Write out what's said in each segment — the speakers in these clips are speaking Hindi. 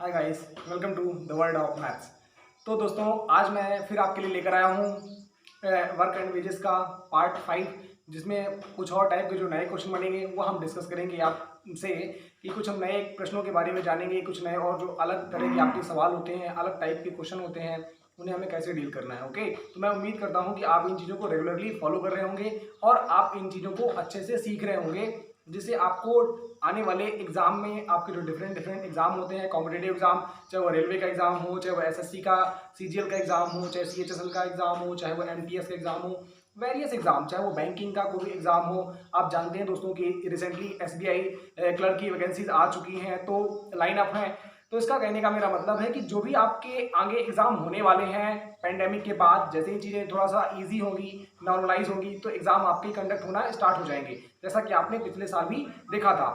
Hi guys, welcome to the world of maths. तो दोस्तों, आज मैं फिर आपके लिए लेकर आया हूँ वर्क एंड वेजेस का पार्ट 5, जिसमें कुछ और टाइप के जो नए क्वेश्चन बनेंगे वो हम डिस्कस करेंगे आपसे कि कुछ हम नए प्रश्नों के बारे में जानेंगे, कुछ नए और जो अलग तरह के आपके सवाल होते हैं, अलग टाइप के क्वेश्चन होते हैं, उन्हें हमें कैसे डील करना है। ओके, तो मैं उम्मीद करता हूँ कि आप इन चीज़ों को रेगुलरली फॉलो कर रहे होंगे और आप इन चीज़ों को अच्छे से सीख रहे होंगे, जिससे आपको आने वाले एग्जाम में आपके जो डिफरेंट एग्जाम होते हैं, कॉम्पिटेटिव एग्जाम, चाहे वो रेलवे का एग्जाम हो, चाहे वो एसएससी का सीजीएल का एग्जाम हो, चाहे सीएचएसएल का एग्जाम हो, चाहे वो एमटीएस का एग्जाम हो, वेरियस एग्जाम, चाहे वो बैंकिंग का कोई एग्जाम हो। आप जानते हैं दोस्तों कि रिसेंटली एसबीआई क्लर्क की वैकेंसीज आ चुकी हैं, तो लाइन अप है। तो इसका कहने का मेरा मतलब है कि जो भी आपके आगे एग्जाम होने वाले हैं पेंडेमिक के बाद, जैसे ही चीज़ें थोड़ा सा इजी होगी, नॉर्मलाइज होगी, तो एग्जाम आपके कंडक्ट होना स्टार्ट हो जाएंगे, जैसा कि आपने पिछले साल भी देखा था।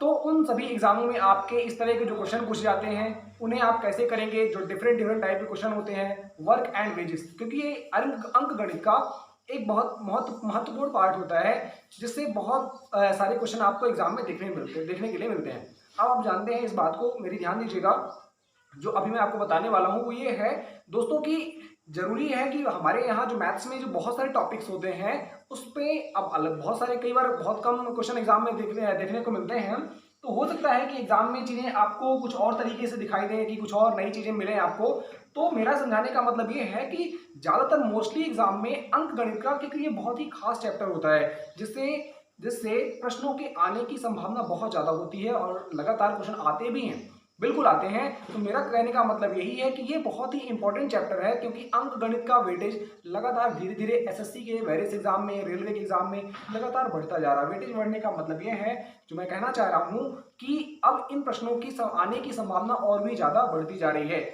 तो उन सभी एग्जामों में आपके इस तरह के जो क्वेश्चन पूछे जाते हैं, उन्हें आप कैसे करेंगे, जो डिफरेंट टाइप के क्वेश्चन होते हैं वर्क एंड वेजेस, क्योंकि ये अंक गणित का एक बहुत महत्वपूर्ण पार्ट होता है, जिससे बहुत सारे क्वेश्चन आपको एग्जाम में देखने के लिए मिलते हैं। अब आप जानते हैं इस बात को, मेरी ध्यान दीजिएगा, जो अभी मैं आपको बताने वाला हूँ वो ये है दोस्तों कि जरूरी है कि हमारे यहाँ जो मैथ्स में जो बहुत सारे टॉपिक्स होते हैं उस पर अब अलग बहुत सारे, कई बार बहुत कम क्वेश्चन एग्जाम में देखने को मिलते हैं। तो हो सकता है कि एग्जाम में चीज़ें आपको कुछ और तरीके से दिखाई दें, कि कुछ और नई चीज़ें मिलें आपको। तो मेरा समझाने का मतलब ये है कि ज़्यादातर मोस्टली एग्जाम में अंक गणित का, क्योंकि ये बहुत ही खास चैप्टर होता है, जिससे जिससे प्रश्नों के आने की संभावना बहुत ज़्यादा होती है और लगातार क्वेश्चन आते भी हैं, बिल्कुल आते हैं। तो मेरा कहने का मतलब यही है कि ये बहुत ही इंपॉर्टेंट चैप्टर है, क्योंकि अंक गणित का वेटेज लगातार धीरे धीरे एसएससी के वेरियस एग्जाम में, रेलवे के एग्जाम में लगातार बढ़ता जा रहा है। वेटेज बढ़ने का मतलब ये है, जो मैं कहना चाह रहा हूँ, कि अब इन प्रश्नों की आने की संभावना और भी ज्यादा बढ़ती जा रही है।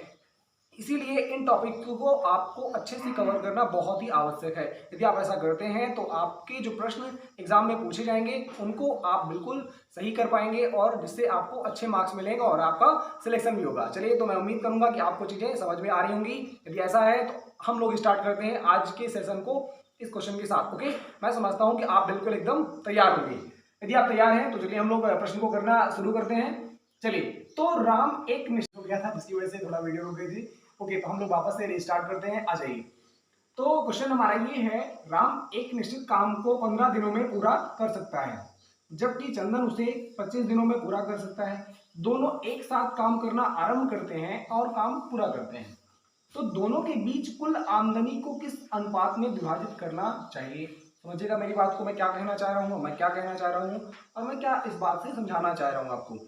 इसीलिए इन टॉपिक को आपको अच्छे से कवर करना बहुत ही आवश्यक है। यदि आप ऐसा करते हैं तो आपके जो प्रश्न एग्जाम में पूछे जाएंगे उनको आप बिल्कुल सही कर पाएंगे, और जिससे आपको अच्छे मार्क्स मिलेंगे और आपका सिलेक्शन भी होगा। चलिए, तो मैं उम्मीद करूंगा कि आपको चीज़ें समझ में आ रही होंगी। यदि ऐसा है तो हम लोग स्टार्ट करते हैं आज के सेशन को इस क्वेश्चन के साथ। ओके, मैं समझता हूँ कि आप बिल्कुल एकदम तैयार होंगे। यदि आप तैयार हैं तो चलिए हम लोग प्रश्न को करना शुरू करते हैं। चलिए, तो राम एक निश्चित हो गया था, जिसकी वजह से थोड़ा वीडियो रुक गई थी। ओके, तो हम लोग वापस से रिस्टार्ट करते हैं, आ जाइए। तो क्वेश्चन हमारा ये है, राम एक निश्चित काम को 15 दिनों में पूरा कर सकता है, जबकि चंदन उसे 25 दिनों में पूरा कर सकता है। दोनों एक साथ काम करना आरंभ करते हैं और काम पूरा करते हैं, तो दोनों के बीच कुल आमदनी को किस अनुपात में विभाजित करना चाहिए। समझिएगा मेरी बात को, मैं क्या कहना चाह रहा हूँ, मैं क्या कहना चाह रहा हूँ, और मैं क्या इस बात से समझाना चाह रहा हूँ आपको।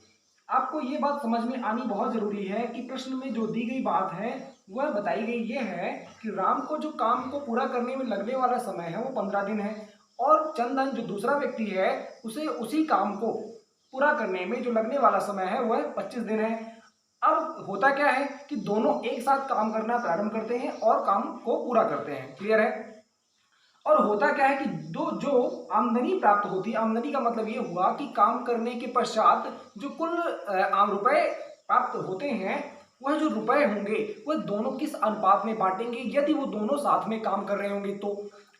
आपको ये बात समझ में आनी बहुत जरूरी है कि प्रश्न में जो दी गई बात है वह बताई गई ये है कि राम को जो काम को पूरा करने में लगने वाला समय है वो 15 दिन है, और चंदन जो दूसरा व्यक्ति है उसे उसी काम को पूरा करने में जो लगने वाला समय है वह 25 दिन है। अब होता क्या है कि दोनों एक साथ काम करना प्रारंभ करते हैं और काम को पूरा करते हैं। क्लियर है? और होता क्या है कि जो आमदनी प्राप्त होती है, आमदनी का मतलब ये हुआ कि काम करने के पश्चात जो कुल रुपए प्राप्त होते हैं, वह जो रुपए होंगे वह दोनों किस अनुपात में बांटेंगे, यदि वो दोनों साथ में काम कर रहे होंगे तो।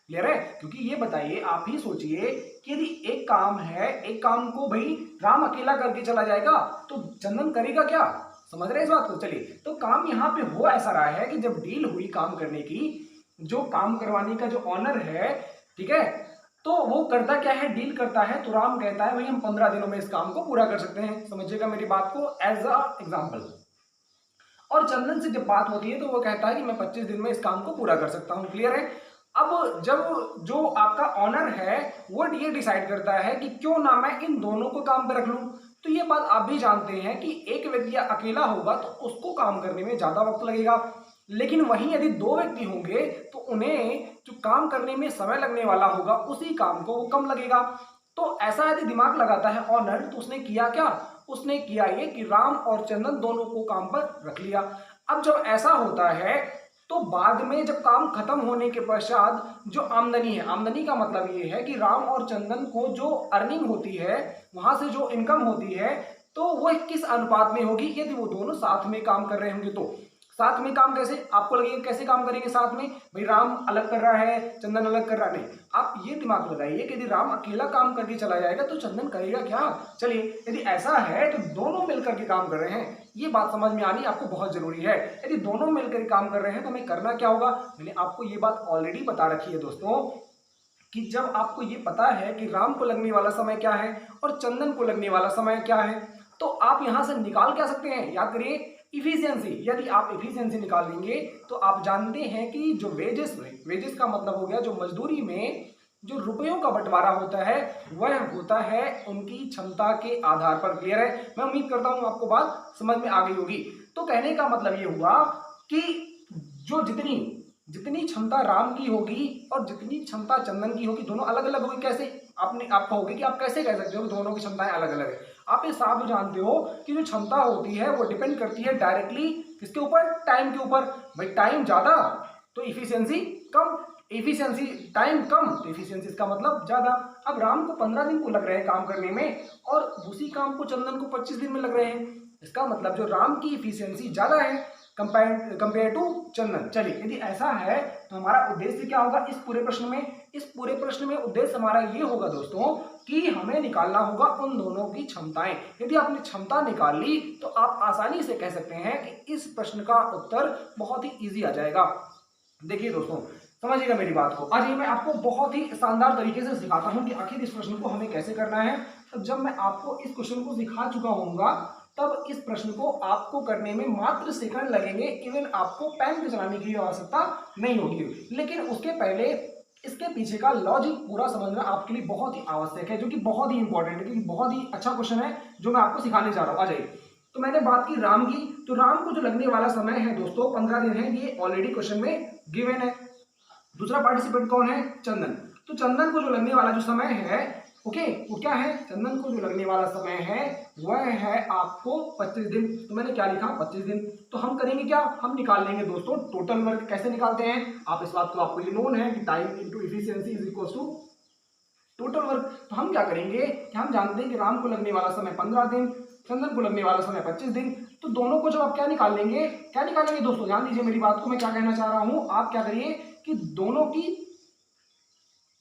क्लियर है? क्योंकि ये बताइए, आप ही सोचिए कि यदि एक काम है, एक काम को भाई राम अकेला करके चला जाएगा तो चंदन करेगा क्या? समझ रहे हैं इस बात को? चलिए, तो काम यहाँ पे हो ऐसा रहा है कि जब डील हुई काम करने की, जो काम करवाने का जो ऑनर है, ठीक है, तो वो करता क्या है, डील करता है। तो राम कहता है भाई हम 15 दिनों में इस काम को पूरा कर सकते हैं। समझिएगा मेरी बात को एज अ एग्जाम्पल। और चंदन से जब बात होती है तो वो कहता है कि मैं 25 दिन में इस काम को पूरा कर सकता हूं। क्लियर है? अब जब जो आपका ऑनर है वो ये डिसाइड करता है कि क्यों ना मैं इन दोनों को काम पे रख लूं, तो ये बात आप भी जानते हैं कि एक व्यक्ति अकेला होगा तो उसको काम करने में ज्यादा वक्त लगेगा, लेकिन वहीं यदि दो व्यक्ति होंगे तो उन्हें जो काम करने में समय लगने वाला होगा उसी काम को वो कम लगेगा। तो ऐसा यदि दिमाग लगाता है ऑनर, तो उसने किया क्या, उसने किया ये कि राम और चंदन दोनों को काम पर रख लिया। अब जब ऐसा होता है तो बाद में जब काम खत्म होने के पश्चात जो आमदनी है, आमदनी का मतलब ये है कि राम और चंदन को जो अर्निंग होती है, वहां से जो इनकम होती है, तो वो किस अनुपात में होगी, यदि वो दोनों साथ में काम कर रहे होंगे तो। साथ में काम कैसे, आपको लगेगा कैसे काम करेंगे साथ में, भाई राम अलग कर रहा है, चंदन अलग कर रहा है, नहीं। आप ये दिमाग लगाइए कि यदि राम अकेला काम करके चला जाएगा तो चंदन करेगा क्या। चलिए, यदि ऐसा है तो दोनों मिलकर के काम कर रहे हैं, ये बात समझ में आनी आपको बहुत जरूरी है। यदि दोनों मिलकर काम कर रहे हैं तो हमें करना क्या होगा, मैंने आपको ये बात ऑलरेडी बता रखी है दोस्तों, कि जब आपको ये पता है कि राम को लगने वाला समय क्या है और चंदन को लगने वाला समय क्या है, तो आप यहां से निकाल क्या सकते हैं, याद करिए इफिशियंसी। यदि आप इफिशियंसी निकाल देंगे तो आप जानते हैं कि जो वेजेस का मतलब हो गया जो मजदूरी में जो रुपयों का बंटवारा होता है वह होता है उनकी क्षमता के आधार पर। क्लियर है, मैं उम्मीद करता हूं आपको बात समझ में आ गई होगी। तो कहने का मतलब ये हुआ कि जो जितनी क्षमता राम की होगी और जितनी क्षमता चंदन की होगी, दोनों अलग अलग होगी। कैसे, आप कहोगे कि आप कैसे कह सकते हो कि दोनों की क्षमताएं अलग अलग है। आप ये साफ जानते हो कि जो क्षमता होती है वो डिपेंड करती है डायरेक्टली किसके ऊपर, टाइम के ऊपर। भाई टाइम ज्यादा तो इफिशियंसी कम, इफिशियंसी टाइम कम तो इफिशियंसी इसका मतलब ज्यादा। अब राम को 15 दिन को लग रहे हैं काम करने में और उसी काम को चंदन को 25 दिन में लग रहे हैं, इसका मतलब जो राम की इफिशियंसी ज्यादा है कंपेयर टू चंदन। चलिए, यदि ऐसा है तो हमारा उद्देश्य क्या होगा इस पूरे प्रश्न में उद्देश्य हमारा ये होगा दोस्तों कि हमें निकालना होगा उन दोनों की क्षमताएं। यदि आपने क्षमता निकाल ली तो आप आसानी से कह सकते हैं कि इस प्रश्न का उत्तर बहुत ही इजी आ जाएगा। देखिए दोस्तों, समझिएगा मेरी बात को। आज ये मैं आपको बहुत ही शानदार तरीके से सिखाता हूं कि आखिर इस प्रश्न को हमें कैसे करना है। तो जब मैं आपको इस क्वेश्चन को सिखा चुका होऊंगा तब इस प्रश्न को आपको करने में मात्र सेकंड लगेंगे। इवन आपको पेन पे चलाने की आवश्यकता नहीं होगी। लेकिन उसके पहले इसके पीछे का लॉजिक पूरा समझना आपके लिए बहुत ही आवश्यक है, जो कि बहुत ही इंपॉर्टेंट है, क्योंकि बहुत ही अच्छा क्वेश्चन है जो मैं आपको सिखाने जा रहा हूं। आ जाइए, तो मैंने बात की राम की, तो राम को जो लगने वाला समय है दोस्तों 15 दिन है, ये ऑलरेडी क्वेश्चन में गिवन है। दूसरा पार्टिसिपेंट कौन है, चंदन। तो चंदन को जो लगने वाला जो समय है, ओके, वो क्या है, चंदन को जो लगने वाला समय है वह है आपको 25 दिन। तो मैंने क्या लिखा, 25 दिन। तो हम करेंगे क्या, हम निकाल लेंगे दोस्तों टोटल वर्क। कैसे निकालते हैं, आप इस बात को, आपको ये नोन है कि time into efficiency is equal to total work. तो हम क्या करेंगे कि हम जानते हैं कि राम को लगने वाला समय 15 दिन, चंदन को लगने वाला समय 25 दिन। तो दोनों को जब आप क्या निकालेंगे दोस्तों, ध्यान दीजिए मेरी बात को, मैं क्या कहना चाह रहा हूं। आप क्या करिए कि दोनों की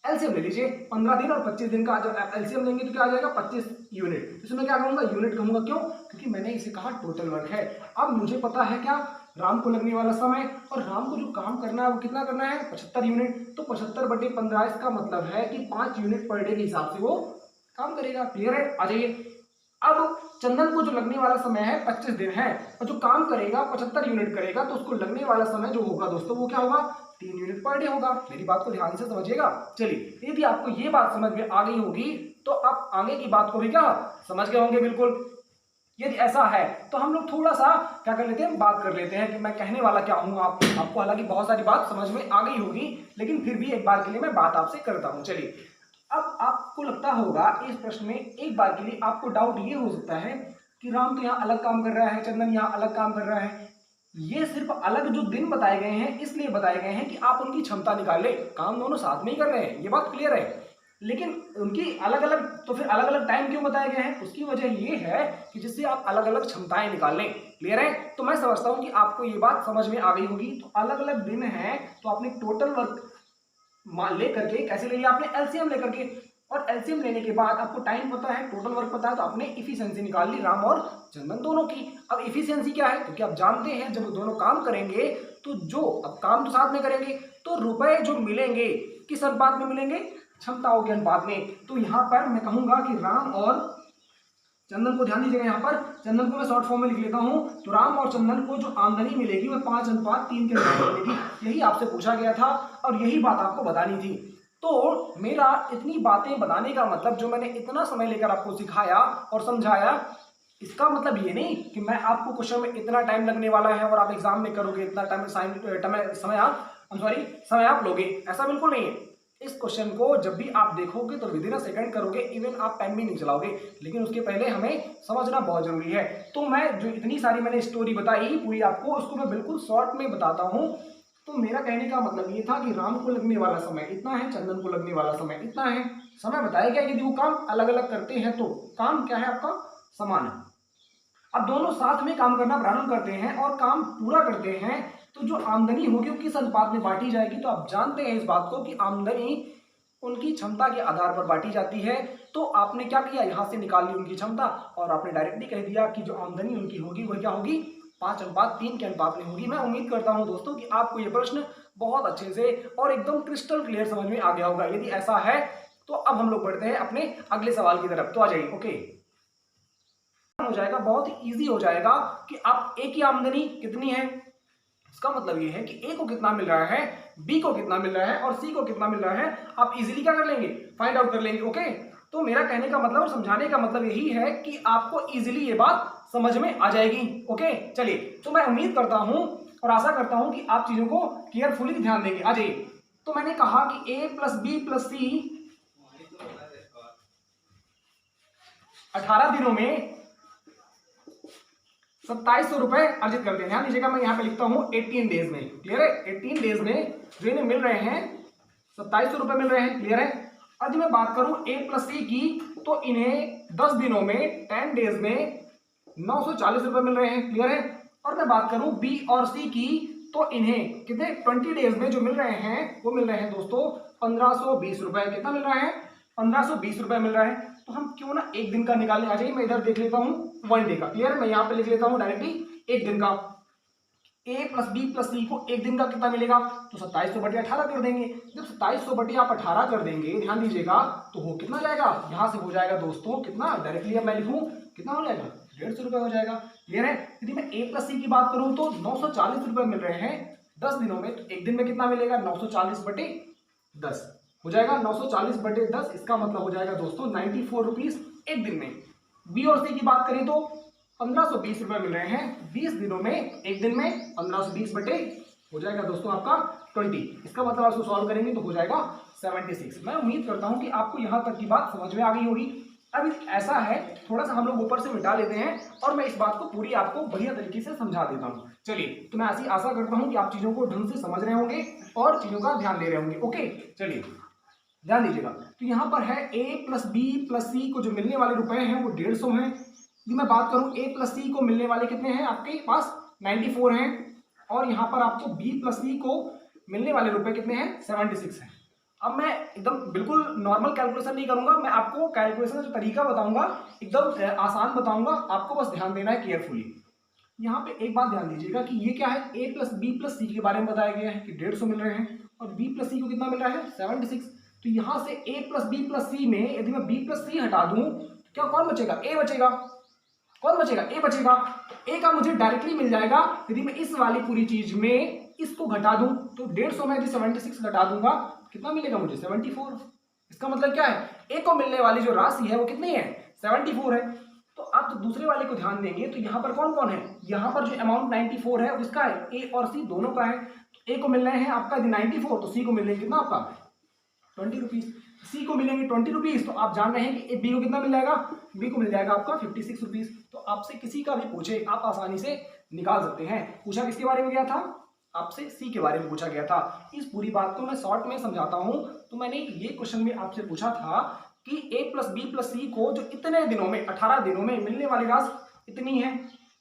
एलसीएम ले लीजिए। 15 दिन और 25 दिन का जब एलसीएम लेंगे तो क्या आ जाएगा, 25 यूनिट। इसमें क्या कहूंगा, यूनिट कहूंगा। क्यों, क्योंकि मैंने इसे कहा टोटल वर्क है। अब मुझे पता है क्या, राम को लगने वाला समय और राम को जो काम करना है वो कितना करना है, 75 यूनिट। तो 75/15 इसका मतलब है कि 5 यूनिट पर डे के हिसाब से वो काम करेगा। क्लियर है, आ जाइए। अब चंदन को जो लगने वाला समय है 25 दिन है और जो काम करेगा 75 यूनिट करेगा, तो उसको लगने वाला समय जो होगा दोस्तों वो क्या होगा, 3 यूनिट पर डे होगा। मेरी बात को ध्यान से समझिएगा। चलिए, यदि आपको ये बात समझ में आ गई होगी तो आप आगे की बात को भी क्या समझ गए होंगे बिल्कुल। यदि ऐसा है तो हम लोग थोड़ा सा क्या कर लेते हैं, बात कर लेते हैं कि मैं कहने वाला क्या हूं। आपको हालांकि बहुत सारी बात समझ में आ गई होगी, लेकिन फिर भी एक बार के लिए मैं बात आपसे करता हूं। चलिए, अब आपको लगता होगा इस प्रश्न में एक बार के लिए आपको डाउट ये हो सकता है कि राम तो यहाँ अलग काम कर रहा है, चंदन यहाँ अलग काम कर रहा है। ये सिर्फ अलग जो दिन बताए गए हैं इसलिए बताए गए हैं कि आप उनकी क्षमता निकाल ले, काम दोनों साथ में ही कर रहे हैं, ये बात क्लियर है। लेकिन उनकी अलग अलग, तो फिर अलग अलग टाइम क्यों बताए गए हैं, उसकी वजह ये है कि जिससे आप अलग अलग क्षमताएं निकाल लें। क्लियर है, तो मैं समझता हूं कि आपको ये बात समझ में आ गई होगी। तो अलग अलग दिन है तो आपने टोटल वर्क लेकर के, कैसे ले लिया आपने, एलसीएम लेकर के, और एलसीएम लेने के बाद आपको टाइम पता है, टोटल वर्क पता है, तो आपने इफिशियंसी निकाल ली राम और चंदन दोनों की। अब इफिशियंसी क्या है, क्योंकि आप जानते हैं जब दोनों काम करेंगे तो जो, अब काम तो साथ में करेंगे तो रुपए जो मिलेंगे किस अनुपात में मिलेंगे, क्षमताओं के अनुपात में। तो यहां पर मैं कहूंगा कि राम और चंदन को, ध्यान दीजिएगा, यहाँ पर चंदन को मैं शॉर्ट फॉर्म में लिख लेता हूं। तो राम और चंदन को जो आमदनी मिलेगी वह 5:3 के अनुपात में मिलेगी। यही आपसे पूछा गया था और यही बात आपको बतानी थी। तो मेरा इतनी बातें बताने का मतलब, जो मैंने इतना समय लेकर आपको सिखाया और समझाया, इसका मतलब ये नहीं कि मैं आपको क्वेश्चन में इतना टाइम लगने वाला है और आप एग्जाम में करोगे इतना समय आप लोगे, ऐसा बिल्कुल नहीं है। इस क्वेश्चन को जब भी आप देखोगे तो विदिन अ सेकंड करोगे, इवन आप पेन भी नहीं चलाओगे, लेकिन उसके पहले हमें समझना बहुत जरूरी है। तो मैं जो इतनी सारी मैंने स्टोरी बताई पूरी आपको, उसको मैं बिल्कुल शॉर्ट में बताता हूं। तो मेरा कहने का मतलब ये था कि राम को लगने वाला समय इतना है, चंदन को लगने वाला समय इतना है। समय बताया गया, यदि वो काम अलग अलग करते हैं तो काम क्या है आपका, समान है। अब दोनों साथ में काम करना प्रारंभ करते हैं और काम पूरा करते हैं, तो जो आमदनी होगी वो किस अनुपात में बांटी जाएगी? तो आप जानते हैं इस बात को कि आमदनी उनकी क्षमता के आधार पर बांटी जाती है। तो आपने क्या किया, यहां से निकाल ली उनकी क्षमता और आपने डायरेक्टली कह दिया कि जो आमदनी उनकी होगी वह क्या होगी, 5:3 के अनुपात में होगी। मैं उम्मीद करता हूं दोस्तों कि आपको ये प्रश्न बहुत अच्छे से और एकदम क्रिस्टल क्लियर समझ में आ गया होगा। यदि ऐसा है तो अब हम लोग बढ़ते हैं अपने अगले सवाल की तरफ। तो आ जाइए। ओके, हो जाएगा, बहुत ही ईजी हो जाएगा कि आप ए की आमदनी कितनी है, इसका मतलब ये है कि ए को कितना मिल रहा है, बी को कितना मिल रहा है और सी को कितना मिल रहा है, आप इजीली क्या कर लेंगे, फाइंड आउट कर लेंगे। ओके, तो मेरा कहने का मतलब और समझाने का मतलब यही है कि आपको इजीली ये बात समझ में आ जाएगी। ओके, चलिए, तो मैं उम्मीद करता हूं और आशा करता हूं कि आप चीजों को केयरफुली ध्यान देंगे। आ जाइए, तो मैंने कहा कि ए प्लस बी प्लस सी 18 दिनों में 2700 रुपए अर्जित करते हैं। ध्यान दीजिएगा, मैं यहां पे लिखता हूं 18 डेज में। क्लियर है? 18 डेज में जो इन्हें मिल रहे हैं 2700 रुपए मिल रहे हैं। क्लियर है? अब मैं बात करूं ए प्लस सी की, तो इन्हें 10 दिनों में 10 डेज में 940 रुपए मिल रहे हैं। क्लियर है? और मैं बात करूं बी और सी की, तो इन्हें कितने 20 डेज में जो मिल रहे हैं वो मिल रहे हैं दोस्तों 1520 रुपए। कितना मिल रहा है? 1520 रुपए मिल रहा है। तो हम क्यों ना एक दिन का निकालने आ जाइए। मैं इधर देख लेता हूं 1 डे का। क्लियर है? मैं यहां पे लिख लेता हूं डायरेक्टली एक दिन का। ए प्लस बी प्लस सी को एक दिन का कितना मिलेगा, तो 2700/18 कर देंगे। जब 2700/18 कर देंगे, ध्यान दीजिएगा, तो वो कितना जाएगा, यहां से हो जाएगा दोस्तों कितना, डायरेक्टली अब मैं लिखूं कितना हो जाएगा, 150 रुपए हो जाएगा। क्लियर है? यदि मैं ए प्लस सी की बात करूं तो 940 रुपए मिल रहे हैं 10 दिनों में, तो एक दिन में कितना मिलेगा, 940/10 हो जाएगा। 940/10 इसका मतलब हो जाएगा दोस्तों 94 रुपीज एक दिन में। बी और सी की बात करें तो 1520 रुपए मिल रहे हैं 20 दिनों में, एक दिन में 1520 बटे हो जाएगा दोस्तों आपका 20। इसका मतलब आप सॉल्व करेंगे तो हो जाएगा 76। मैं उम्मीद करता हूं कि आपको यहां तक की बात समझ में आ गई होगी। अब ऐसा है, थोड़ा सा हम लोग ऊपर से मिटा लेते हैं और मैं इस बात को पूरी आपको बढ़िया तरीके से समझा देता हूं। चलिए, तो मैं ऐसी आशा करता हूं कि आप चीजों को ढंग से समझ रहे होंगे और चीजों का ध्यान दे रहे होंगे। ओके, चलिए ध्यान दीजिएगा। तो यहां पर है ए प्लस बी प्लस सी को जो मिलने वाले रुपए हैं वो 150 हैं। यदि मैं बात करूं ए प्लस सी को मिलने वाले कितने हैं, आपके पास 94 हैं, और यहां पर आपको बी प्लस सी को मिलने वाले रुपए कितने हैं, 76 हैं। अब मैं एकदम बिल्कुल नॉर्मल कैलकुलेशन नहीं करूंगा, मैं आपको कैलकुलेशन का जो तरीका बताऊंगा एकदम आसान बताऊंगा, आपको बस ध्यान देना है केयरफुली। यहाँ पे एक बात ध्यान दीजिएगा कि ये क्या है, ए प्लस बी प्लस सी के बारे में बताया गया है कि 150 मिल रहे हैं और बी प्लस सी को कितना मिल रहा है, 76। तो यहां से ए प्लस बी प्लस सी में यदि मैं बी प्लस सी हटा दूं तो क्या कौन बचेगा, ए बचेगा। कौन बचेगा, ए बचेगा। तो ए का मुझे डायरेक्टली मिल जाएगा यदि मैं इस वाली पूरी चीज में इसको घटा दूं, तो 150 में यदि 76 घटा दूंगा कितना मिलेगा मुझे, 74। इसका मतलब क्या है, ए को मिलने वाली जो राशि है वो कितनी है, 74 है। तो आप तो दूसरे वाले को ध्यान देंगे तो यहाँ पर कौन कौन है, यहाँ पर जो अमाउंट 94 है उसका है, ए और सी दोनों का है। तो ए को मिल रहे हैं आपका 94, तो सी को मिलेंगे कितना आपका 20 रुपीज। सी को मिलेंगे 20 रुपीज, तो आप जान रहे हैं कि बी को कितना मिल जाएगा, बी को मिल जाएगा आपका 56 रुपीज। तो आपसे किसी का भी पूछे आप आसानी से निकाल सकते हैं। पूछा किसके बारे में गया था, आपसे सी के बारे में पूछा गया था। इस पूरी बात को मैं शॉर्ट में समझाता हूं। तो मैंने ये क्वेश्चन में आपसे पूछा था कि ए प्लस बी प्लस सी को जो इतने दिनों में 18 दिनों में मिलने वाली राशि इतनी है,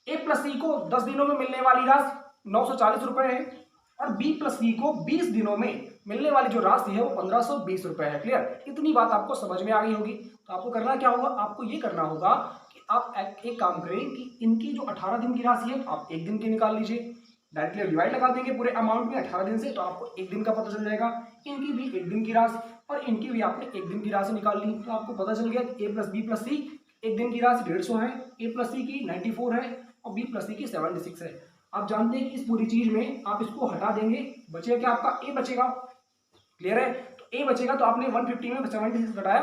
ए प्लस सी को 10 दिनों में मिलने वाली राशि 940 रुपए है और बी प्लस सी को 20 दिनों में मिलने वाली जो राशि है वो 1520 रुपए है। क्लियर? इतनी बात आपको समझ में आ गई होगी। तो आपको करना क्या होगा, आपको ये करना होगा कि आप एक काम करें कि इनकी जो 18 दिन की राशि है आप एक दिन की निकाल लीजिए, डायरेक्टली डिवाइड लगा देंगे पूरे अमाउंट में 18 दिन से, तो आपको एक दिन का पता चल जाएगा। इनकी भी एक दिन की राशि और इनकी भी आपने एक दिन की राशि निकाल ली, तो आपको पता चल गया कि ए प्लस बी प्लस सी एक दिन की राशि 150 है, ए प्लस सी की 94 है और बी प्लस सी की 76 है। आप जानते हैं कि इस पूरी चीज में आप इसको हटा देंगे, बचेगा क्या आपका, ए बचेगा। क्लियर है? तो ए बचेगा, तो आपने 150 में 76 घटाया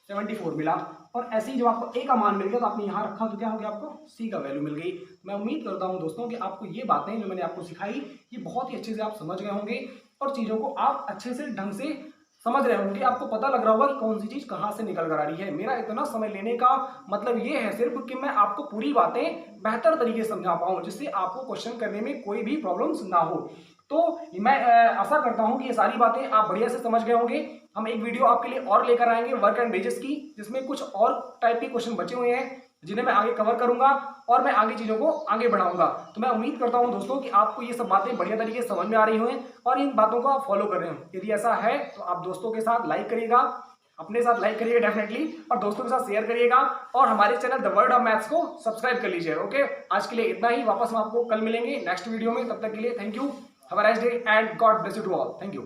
74 मिला, और ऐसे ही जब आपको ए का मान मिल गया तो आपने यहाँ रखा तो क्या हो गया, आपको सी का वैल्यू मिल गई। मैं उम्मीद करता हूँ दोस्तों कि आपको ये बातें जो मैंने आपको सिखाई ये बहुत ही अच्छे से आप समझ गए होंगे और चीज़ों को आप अच्छे से ढंग से समझ रहे होंगे। आपको पता लग रहा होगा कि कौन सी चीज़ कहाँ से निकल कर आ रही है। मेरा इतना समय लेने का मतलब ये है सिर्फ कि मैं आपको पूरी बातें बेहतर तरीके से समझा पाऊँ, जिससे आपको क्वेश्चन करने में कोई भी प्रॉब्लम्स ना हो। तो मैं आशा करता हूं कि ये सारी बातें आप बढ़िया से समझ गए होंगे। हम एक वीडियो आपके लिए और लेकर आएंगे वर्क एंड वेजेस की, जिसमें कुछ और टाइप के क्वेश्चन बचे हुए हैं जिन्हें मैं आगे कवर करूंगा और मैं आगे चीज़ों को आगे बढ़ाऊंगा। तो मैं उम्मीद करता हूं दोस्तों कि आपको ये सब बातें बढ़िया तरीके से समझ में आ रही हों और इन बातों को आप फॉलो कर रहे हो। यदि ऐसा है तो आप दोस्तों के साथ लाइक करिएगा, अपने साथ लाइक करिएगा डेफिनेटली, और दोस्तों के साथ शेयर करिएगा, और हमारे channel the world of maths को सब्सक्राइब कर लीजिए। ओके, आज के लिए इतना ही। वापस हम आपको कल मिलेंगे नेक्स्ट वीडियो में। तब तक के लिए thank you, have a nice day and God bless you to all. Thank you.